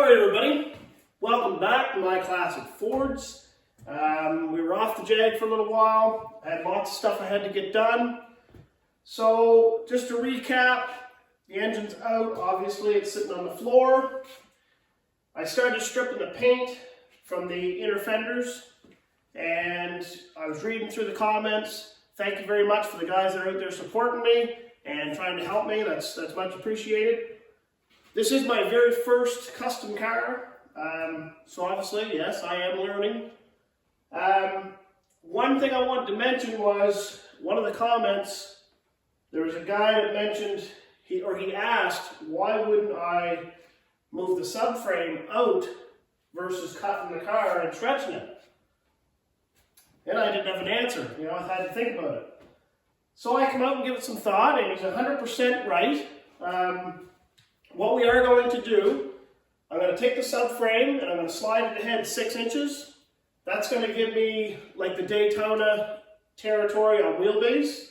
Alright everybody, welcome back to My Classic Fords. We were off the Jag for a little while. I had lots of stuff I had to get done. So just to recap, the engine's out. Obviously it's sitting on the floor. I started stripping the paint from the inner fenders, and I was reading through the comments. Thank you very much for the guys that are out there supporting me and trying to help me. That's much appreciated. This is my very first custom car, so obviously, yes, I am learning. One thing I wanted to mention was, one of the comments, there was a guy that mentioned, he asked, why wouldn't I move the subframe out versus cutting the car and stretching it? And I didn't have an answer, I had to think about it. So I come out and give it some thought, and he's 100% right. What we are going to do, I'm going to take the subframe and I'm going to slide it ahead 6 inches. That's going to give me like the Daytona territory on wheelbase.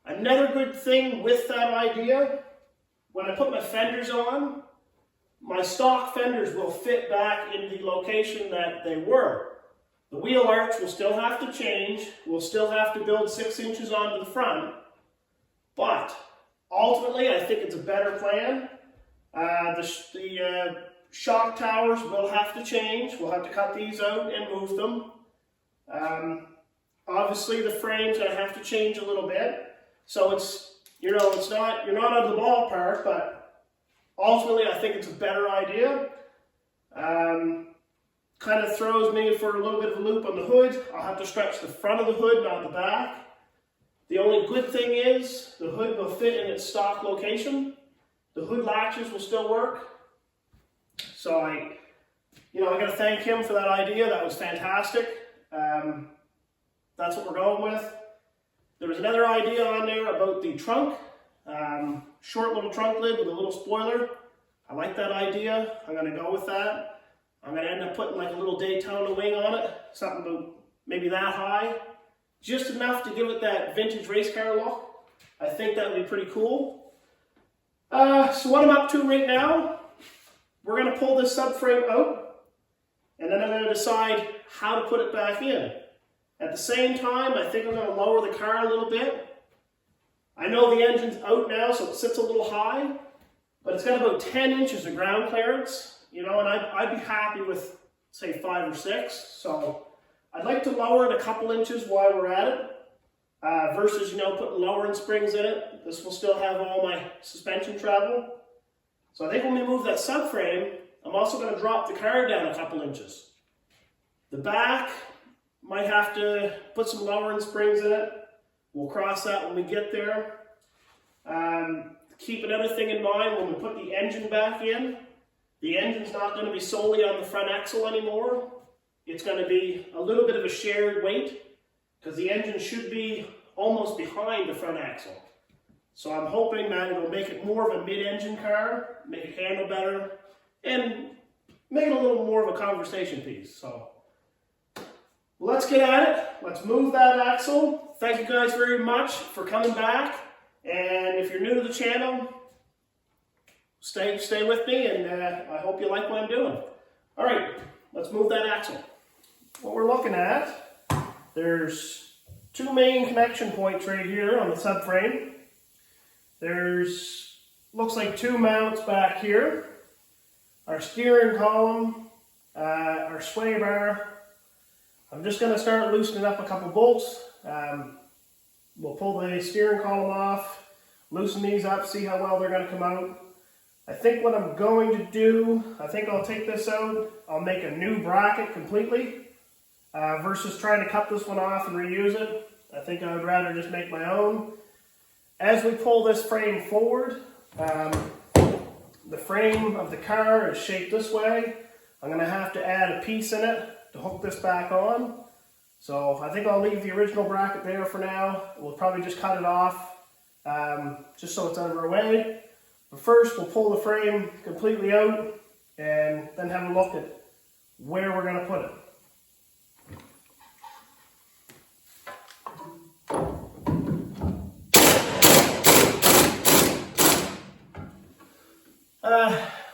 Another good thing with that idea, when I put my fenders on, my stock fenders will fit back in the location that they were. The wheel arch will still have to change. We'll still have to build 6 inches onto the front, but ultimately, I think it's a better plan. The shock towers will have to change. We'll have to cut these out and move them. Obviously, the frame's going to have to change a little bit. So it's, you're not out of the ballpark, but ultimately, I think it's a better idea. Kind of throws me for a little bit of a loop on the hood. I'll have to stretch the front of the hood, not the back. The only good thing is the hood will fit in its stock location. The hood latches will still work. So I got to thank him for that idea. That was fantastic. That's what we're going with. There was another idea on there about the trunk. Short little trunk lid with a little spoiler. I like that idea. I'm going to go with that. I'm going to end up putting like a little Daytona wing on it. Something about maybe that high. Just enough to give it that vintage race car look. I think that would be pretty cool. So what I'm up to right now, we're going to pull this subframe out, and then I'm going to decide how to put it back in. At the same time, I think I'm going to lower the car a little bit. I know the engine's out now, so it sits a little high, but it's got about 10 inches of ground clearance, and I'd be happy with, say, 5 or 6. So I'd like to lower it a couple inches while we're at it, versus, putting lowering springs in it. This will still have all my suspension travel. So I think when we move that subframe, I'm also going to drop the car down a couple inches. The back, might have to put some lowering springs in it. We'll cross that when we get there. Keep another thing in mind when we put the engine back in. The engine's not going to be solely on the front axle anymore. It's going to be a little bit of a shared weight, because the engine should be almost behind the front axle. So I'm hoping that it'll make it more of a mid-engine car, make it handle better, and make it a little more of a conversation piece. So let's get at it. Let's move that axle. Thank you guys very much for coming back. And if you're new to the channel, stay with me, and I hope you like what I'm doing. All right, let's move that axle. What we're looking at, there's 2 main connection points right here on the subframe. There's, looks like 2 mounts back here. Our steering column, our sway bar. I'm just going to start loosening up a couple bolts. We'll pull the steering column off, loosen these up, see how well they're going to come out. I think what I'm going to do, I think I'll take this out, I'll make a new bracket completely, versus trying to cut this one off and reuse it. I think I would rather just make my own. As we pull this frame forward, the frame of the car is shaped this way. I'm going to have to add a piece in it to hook this back on. So I think I'll leave the original bracket there for now. We'll probably just cut it off, just so it's out of our way. But first, we'll pull the frame completely out and then have a look at where we're going to put it.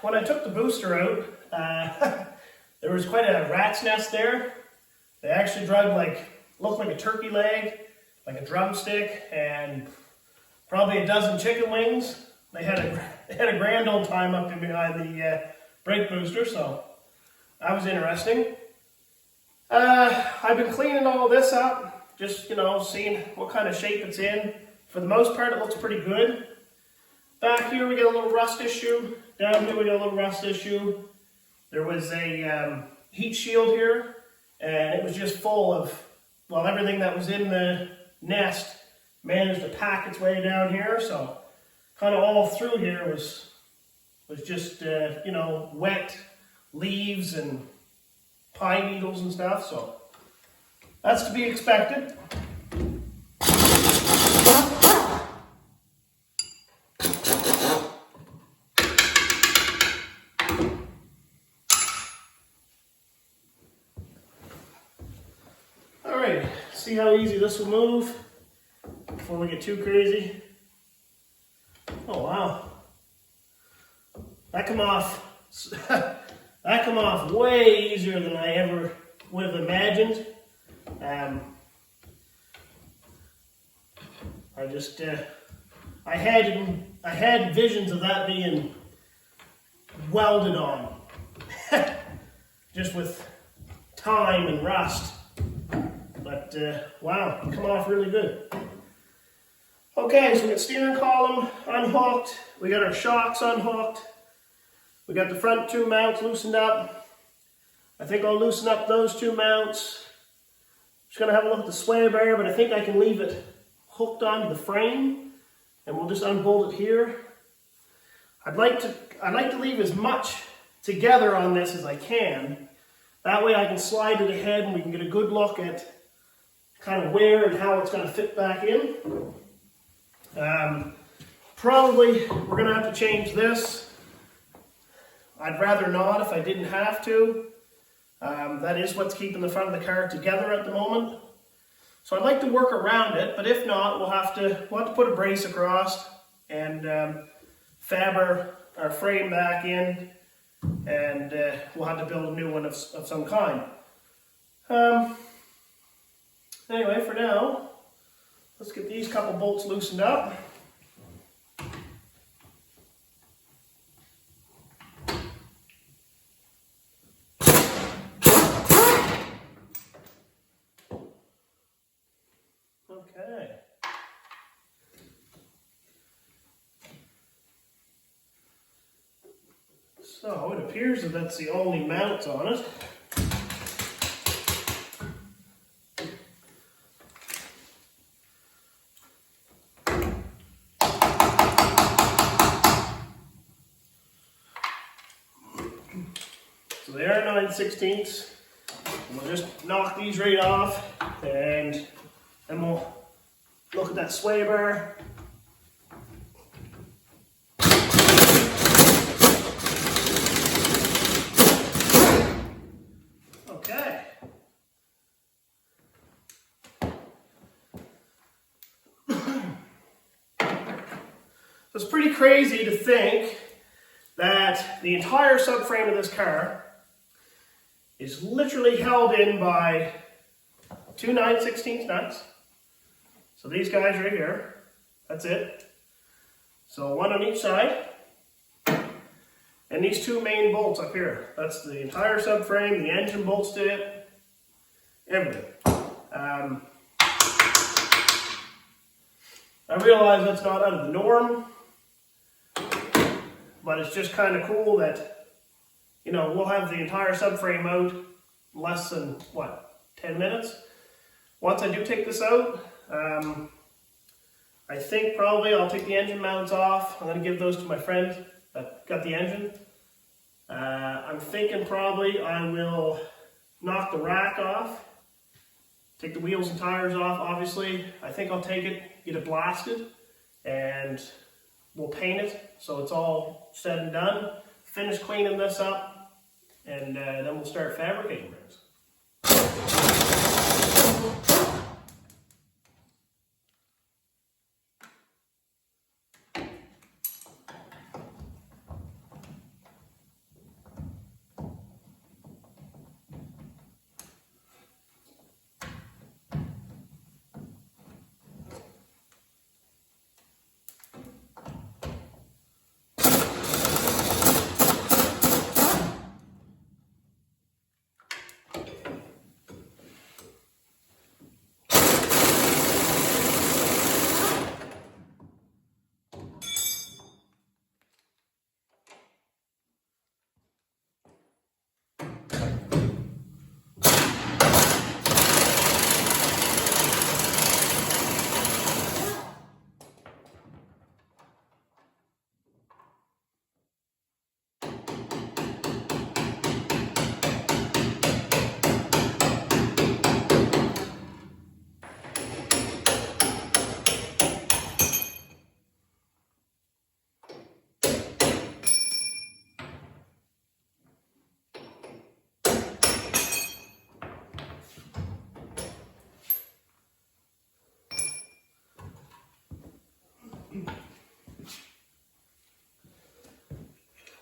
when I took the booster out, there was quite a rat's nest there. They actually drug looked like a turkey leg, like a drumstick, and probably a dozen chicken wings. They had a grand old time up in behind the brake booster, so that was interesting. I've been cleaning all this up, just seeing what kind of shape it's in. For the most part, it looks pretty good. Back here, we got a little rust issue. Down here, we got a little rust issue. There was a heat shield here, and it was just full of, well, everything that was in the nest managed to pack its way down here. So, kind of all through here was just wet leaves and pine needles and stuff. So that's to be expected. Alright, see how easy this will move before we get too crazy. Oh wow. That come off way easier than I ever would have imagined. I had visions of that being welded on, just with time and rust. But wow, it come off really good. Okay, so we got steering column unhooked. We got our shocks unhooked. We got the front two mounts loosened up. I think I'll loosen up those two mounts. Just gonna have a look at the sway bar, but I think I can leave it hooked onto the frame, and we'll just unbolt it here. I'd like to leave as much together on this as I can. That way I can slide it ahead and we can get a good look at kind of where and how it's gonna fit back in. Probably we're gonna have to change this. I'd rather not if I didn't have to. That is what's keeping the front of the car together at the moment. So I'd like to work around it, but if not, we'll have to put a brace across and fab our frame back in, and we'll have to build a new one of some kind. Anyway, for now, let's get these couple bolts loosened up. Okay. So it appears that that's the only mount on it. So they are 9/16. We'll just knock these right off, and then we'll look at that sway bar. Okay. So it's pretty crazy to think that the entire subframe of this car is literally held in by two 9/16 nuts. So these guys right here, that's it. So one on each side. And these two main bolts up here. That's the entire subframe, the engine bolts to it, everything. I realize that's not out of the norm, but it's just kind of cool that, we'll have the entire subframe out in less than, 10 minutes? Once I do take this out, I think probably I'll take the engine mounts off. I'm going to give those to my friend that got the engine. I'm thinking probably I will knock the rack off, take the wheels and tires off, obviously. I think I'll take it, get it blasted, and we'll paint it so it's all said and done. Finish cleaning this up, and then we'll start fabricating rims.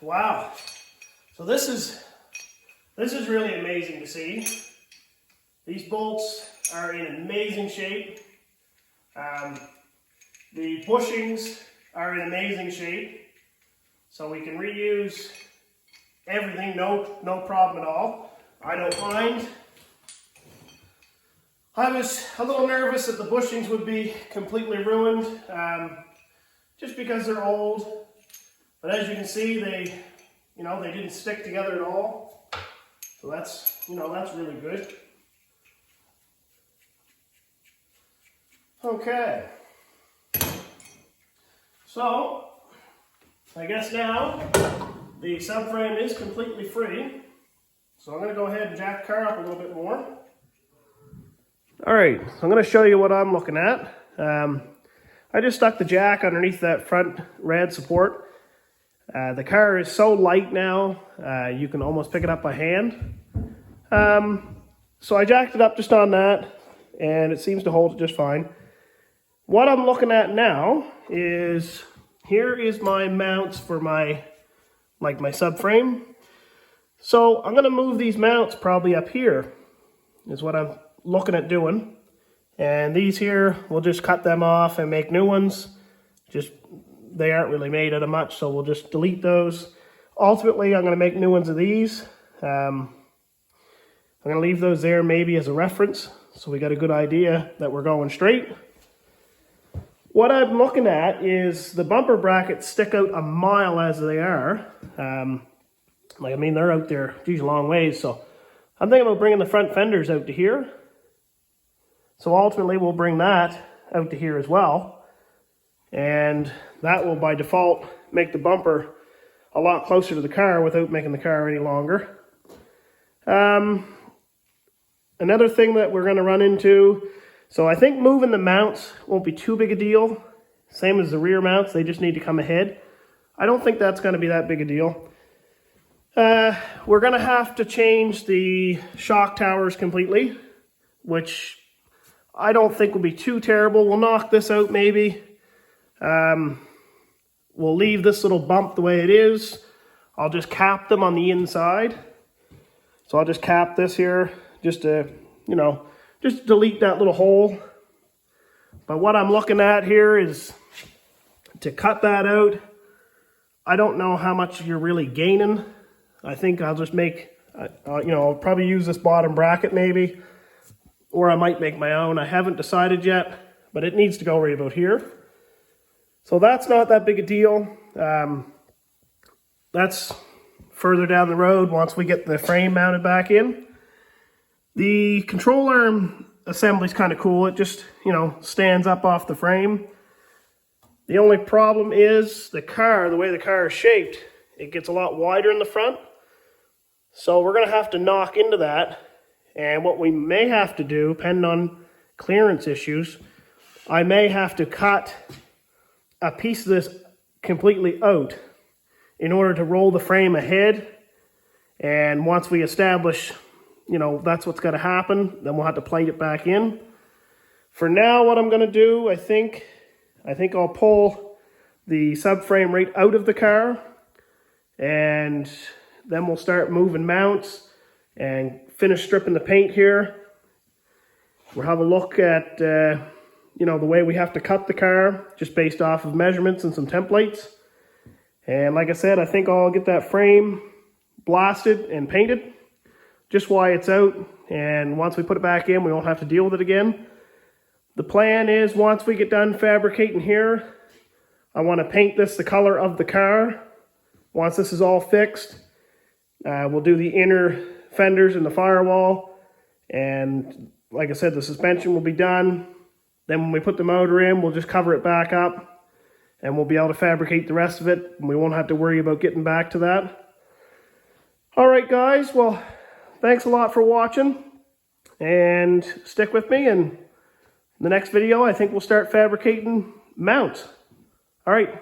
Wow. So this is really amazing to see. These bolts are in amazing shape. The bushings are in amazing shape. So we can reuse everything, no problem at all. I don't mind. I was a little nervous that the bushings would be completely ruined, just because they're old. But as you can see, they didn't stick together at all. So that's really good. Okay. So, I guess now the subframe is completely free. So I'm going to go ahead and jack the car up a little bit more. Alright, so I'm going to show you what I'm looking at. I just stuck the jack underneath that front red support. The car is so light now, you can almost pick it up by hand. So I jacked it up just on that, and it seems to hold it just fine. What I'm looking at now is, here is my mounts for my subframe. So I'm going to move these mounts probably up here, is what I'm looking at doing. And these here, we'll just cut them off and make new ones. They aren't really made out of much, so we'll just delete those. Ultimately, I'm going to make new ones of these. I'm going to leave those there maybe as a reference, so we got a good idea that we're going straight. What I'm looking at is the bumper brackets stick out a mile as they are. They're out there, geez, a long ways, so I'm thinking about bringing the front fenders out to here. So ultimately we'll bring that out to here as well. And that will by default make the bumper a lot closer to the car without making the car any longer. Another thing that we're going to run into, so I think moving the mounts won't be too big a deal. Same as the rear mounts, they just need to come ahead. I don't think that's going to be that big a deal. We're going to have to change the shock towers completely, which I don't think will be too terrible. We'll knock this out maybe. We'll leave this little bump the way it is. I'll just cap them on the inside. So I'll just cap this here just to, just delete that little hole. But what I'm looking at here is to cut that out. I don't know how much you're really gaining. I think I'll just make, I'll probably use this bottom bracket maybe, or I might make my own. I haven't decided yet, but it needs to go right about here. So that's not that big a deal. That's further down the road once we get the frame mounted back in. The control arm assembly is kind of cool. It just, stands up off the frame. The only problem is the way the car is shaped, it gets a lot wider in the front. So we're going to have to knock into that. And what we may have to do, depending on clearance issues, I may have to cut a piece of this completely out in order to roll the frame ahead. And once we establish, that's what's going to happen, then we'll have to plate it back in. For now, what I'm going to do, I think I'll pull the subframe right out of the car, and then we'll start moving mounts and finish stripping the paint here. We'll have a look at, the way we have to cut the car, just based off of measurements and some templates. And like I said, I think I'll get that frame blasted and painted, just while it's out. And once we put it back in, we won't have to deal with it again. The plan is, once we get done fabricating here, I want to paint this the color of the car. Once this is all fixed, we'll do the inner fenders and the firewall. And like I said, the suspension will be done. Then when we put the motor in, we'll just cover it back up, and we'll be able to fabricate the rest of it, and we won't have to worry about getting back to that. All right, guys, well, thanks a lot for watching, and stick with me, and in the next video, I think we'll start fabricating mounts. All right.